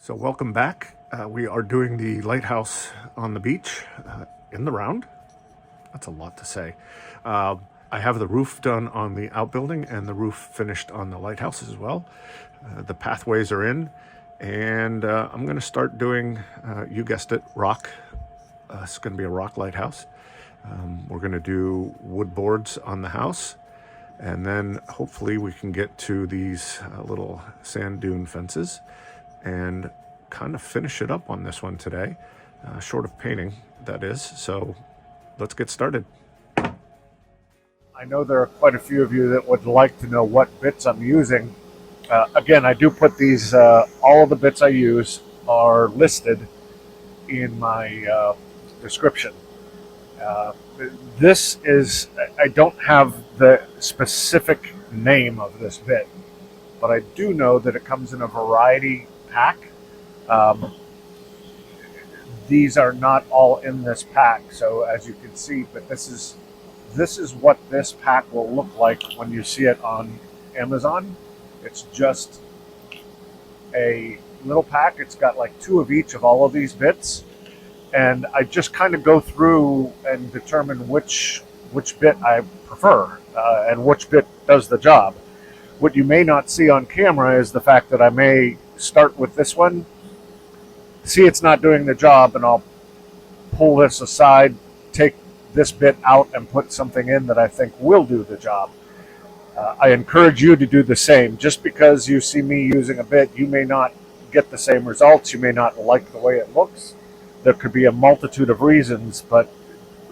So welcome back. We are doing the lighthouse on the beach in the round. That's a lot to say. I have the roof done on the outbuilding and the roof finished on the lighthouse as well. The pathways are in, and I'm going to start doing, you guessed it, rock. It's going to be a rock lighthouse. We're going to do wood boards on the house, and then hopefully we can get to these little sand dune fences and kind of finish it up on this one today, short of painting, that is. So let's get started. I know there are quite a few of you that would like to know what bits I'm using. Again, I do put these, all of the bits I use are listed in my description. This is, I don't have the specific name of this bit, but I do know that it comes in a variety pack. These are not all in this pack, so as you can see, but this is what this pack will look like when you see it on Amazon. It's just a little pack. It's got like 2 of each of all of these bits, and I just kind of go through and determine which bit I prefer and which bit does the job. What you may not see on camera is the fact that I may start with this one, see it's not doing the job, and I'll pull this aside, take this bit out, and put something in that I think will do the job. I encourage you to do the same. Just because you see me using a bit, you may not get the same results. You may not like the way it looks. There could be a multitude of reasons, but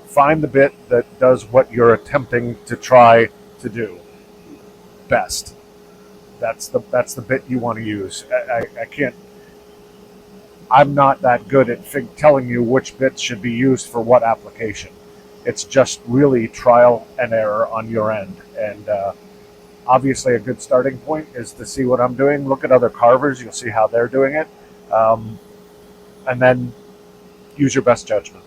find the bit that does what you're attempting to try to do best. That's the bit you want to use. I can't. I'm not that good at telling you which bits should be used for what application. It's just really trial and error on your end. And obviously a good starting point is to see what I'm doing. Look at other carvers. You'll see how they're doing it. And then use your best judgment.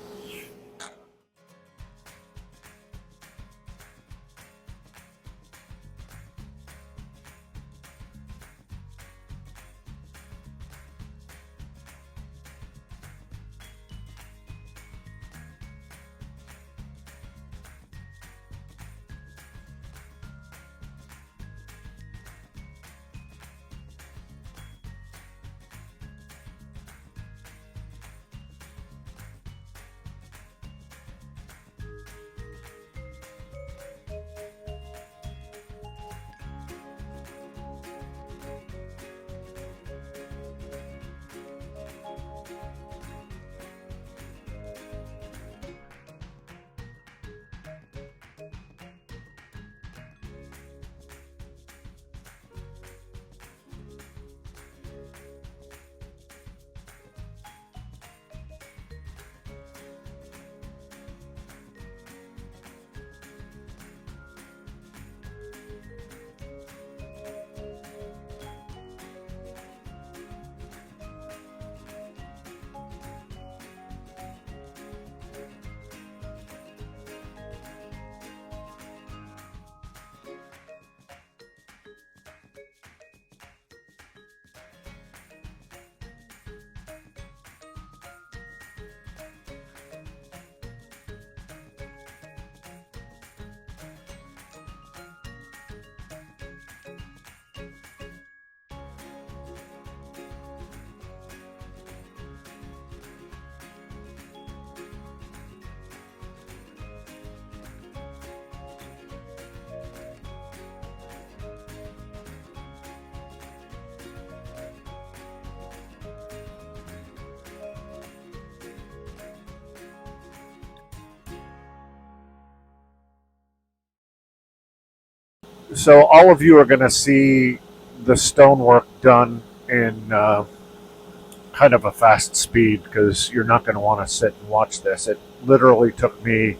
So all of you are going to see the stonework done in kind of a fast speed because you're not going to want to sit and watch this. It literally took me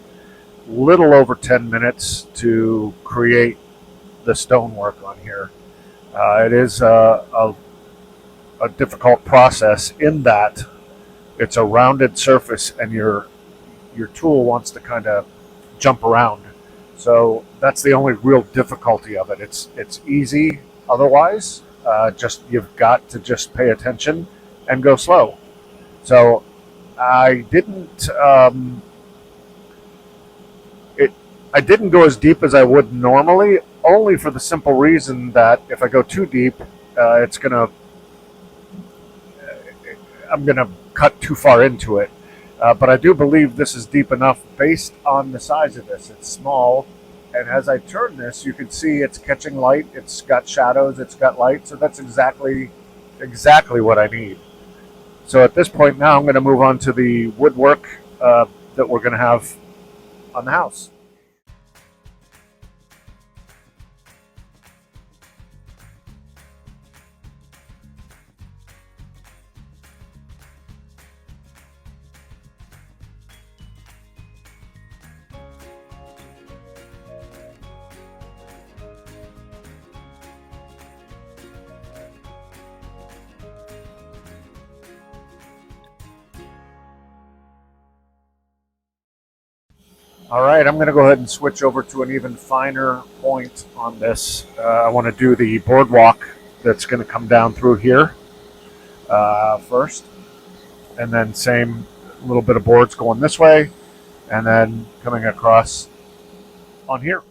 a little over 10 minutes to create the stonework on here. It is a difficult process in that it's a rounded surface and your tool wants to kind of jump around. So that's the only real difficulty of it. It's easy otherwise. Just you've got to just pay attention and go slow. So I didn't. I didn't go as deep as I would normally, only for the simple reason that if I go too deep, it's gonna. I'm gonna cut too far into it. But I do believe this is deep enough based on the size of this. It's small, and as I turn this, you can see it's catching light. It's got shadows. It's got light. So that's exactly what I need. So at this point now, I'm going to move on to the woodwork that we're going to have on the house. All right, I'm going to go ahead and switch over to an even finer point on this. I want to do the boardwalk that's going to come down through here first, and then same little bit of boards going this way, and then coming across on here.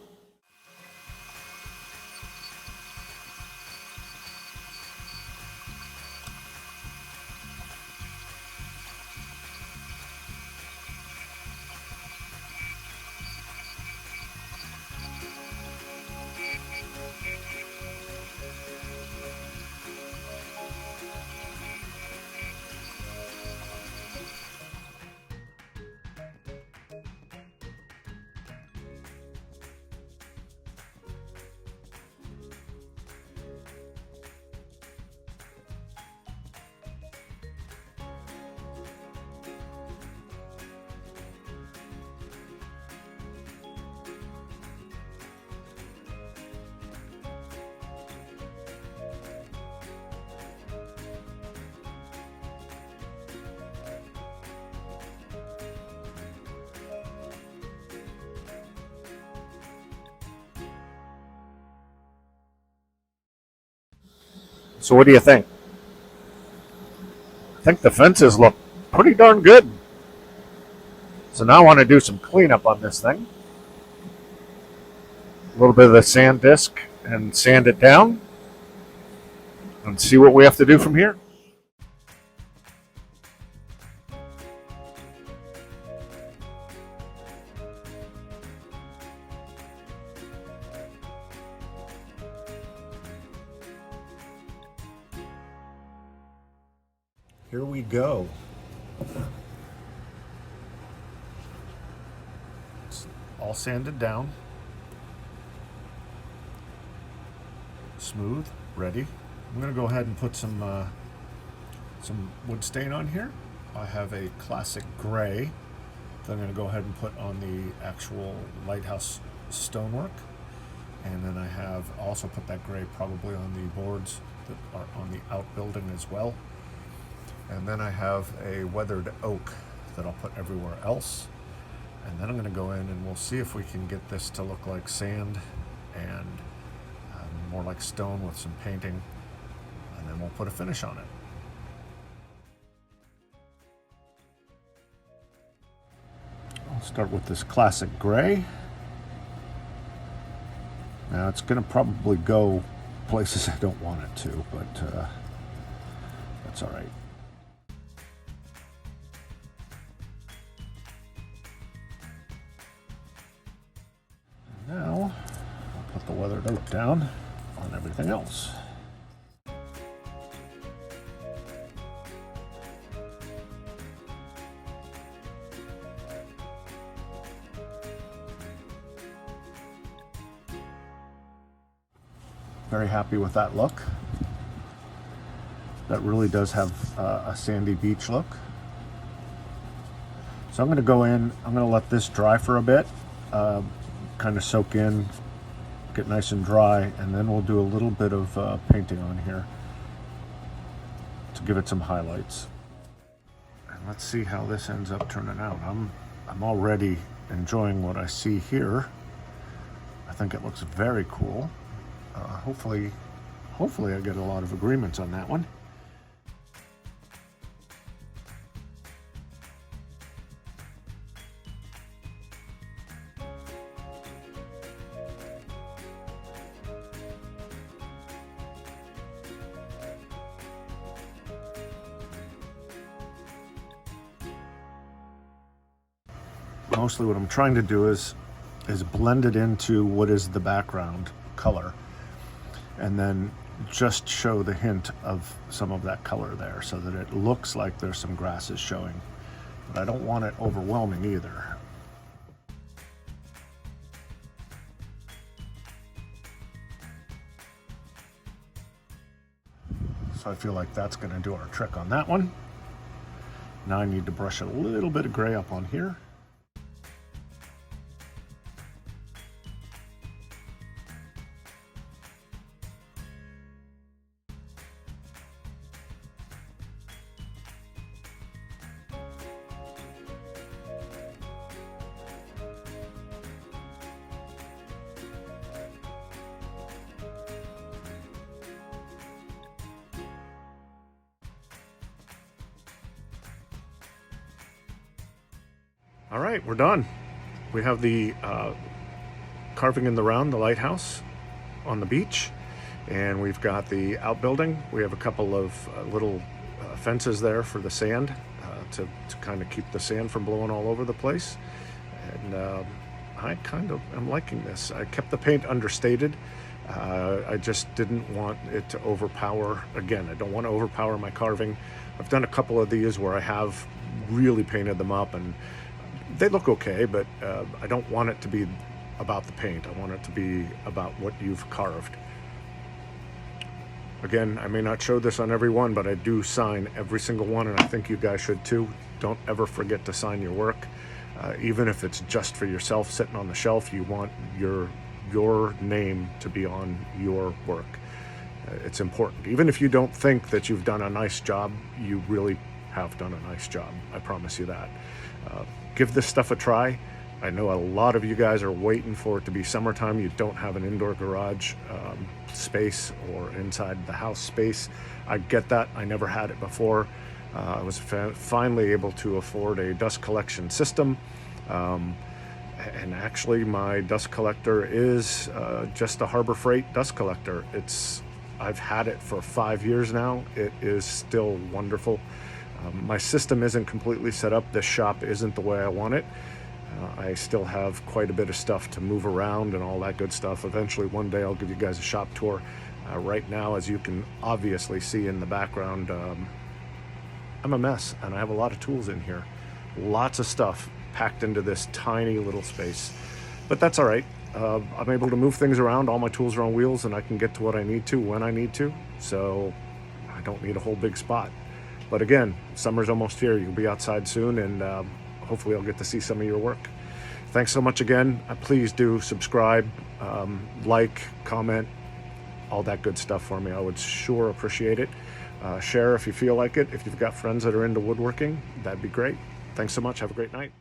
So what do you think? I think the fences look pretty darn good. So now I want to do some cleanup on this thing. A little bit of the sand disc and sand it down and see what we have to do from here. Here we go. It's all sanded down. Smooth, ready. I'm going to go ahead and put some wood stain on here. I have a classic gray that I'm going to go ahead and put on the actual lighthouse stonework. And then I have also put that gray probably on the boards that are on the outbuilding as well. And then I have a weathered oak that I'll put everywhere else. And then I'm going to go in and we'll see if we can get this to look like sand and more like stone with some painting. And then we'll put a finish on it. I'll start with this classic gray. Now it's going to probably go places I don't want it to, but that's all right. Now, I'll put the weathered oak down on everything else. Very happy with that look. That really does have a sandy beach look. So I'm going to go in, I'm going to let this dry for a bit. Kind of soak in, get nice and dry, and then we'll do a little bit of painting on here to give it some highlights. And let's see how this ends up turning out. I'm already enjoying what I see here. I think it looks very cool. Hopefully I get a lot of agreements on that one. mostly what I'm trying to do is blend it into what is the background color, and then just show the hint of some of that color there so that it looks like there's some grasses showing. But I don't want it overwhelming either. So I feel like that's going to do our trick on that one. Now I need to brush a little bit of gray up on here. All right, we're done. We have the carving in the round, the lighthouse on the beach, and we've got the outbuilding. We have a couple of little fences there for the sand to kind of keep the sand from blowing all over the place. And I kind of am liking this. I kept the paint understated. I just didn't want it to overpower. Again, I don't want to overpower my carving. I've done a couple of these where I have really painted them up, and they look okay, but I don't want it to be about the paint. I want it to be about what you've carved. Again, I may not show this on every one, but I do sign every single one, and I think you guys should too. Don't ever forget to sign your work. Even if it's just for yourself sitting on the shelf, you want your name to be on your work. It's important. Even if you don't think that you've done a nice job, you really have done a nice job. I promise you that. Give this stuff a try. I know a lot of you guys are waiting for it to be summertime. You don't have an indoor garage space or inside the house space. I get that. I never had it before. I was finally able to afford a dust collection system. And actually my dust collector is just a Harbor Freight dust collector. I've had it for 5 years now. It is still wonderful. My system isn't completely set up. This shop isn't the way I want it. I still have quite a bit of stuff to move around and all that good stuff. Eventually, one day, I'll give you guys a shop tour. Right now, as you can obviously see in the background, I'm a mess, and I have a lot of tools in here. Lots of stuff packed into this tiny little space. But that's all right. I'm able to move things around. All my tools are on wheels, and I can get to what I need to when I need to. So I don't need a whole big spot. But again, summer's almost here. You'll be outside soon, and hopefully I'll get to see some of your work. Thanks so much again. Please do subscribe, like, comment, all that good stuff for me. I would sure appreciate it. Share if you feel like it. If you've got friends that are into woodworking, that'd be great. Thanks so much. Have a great night.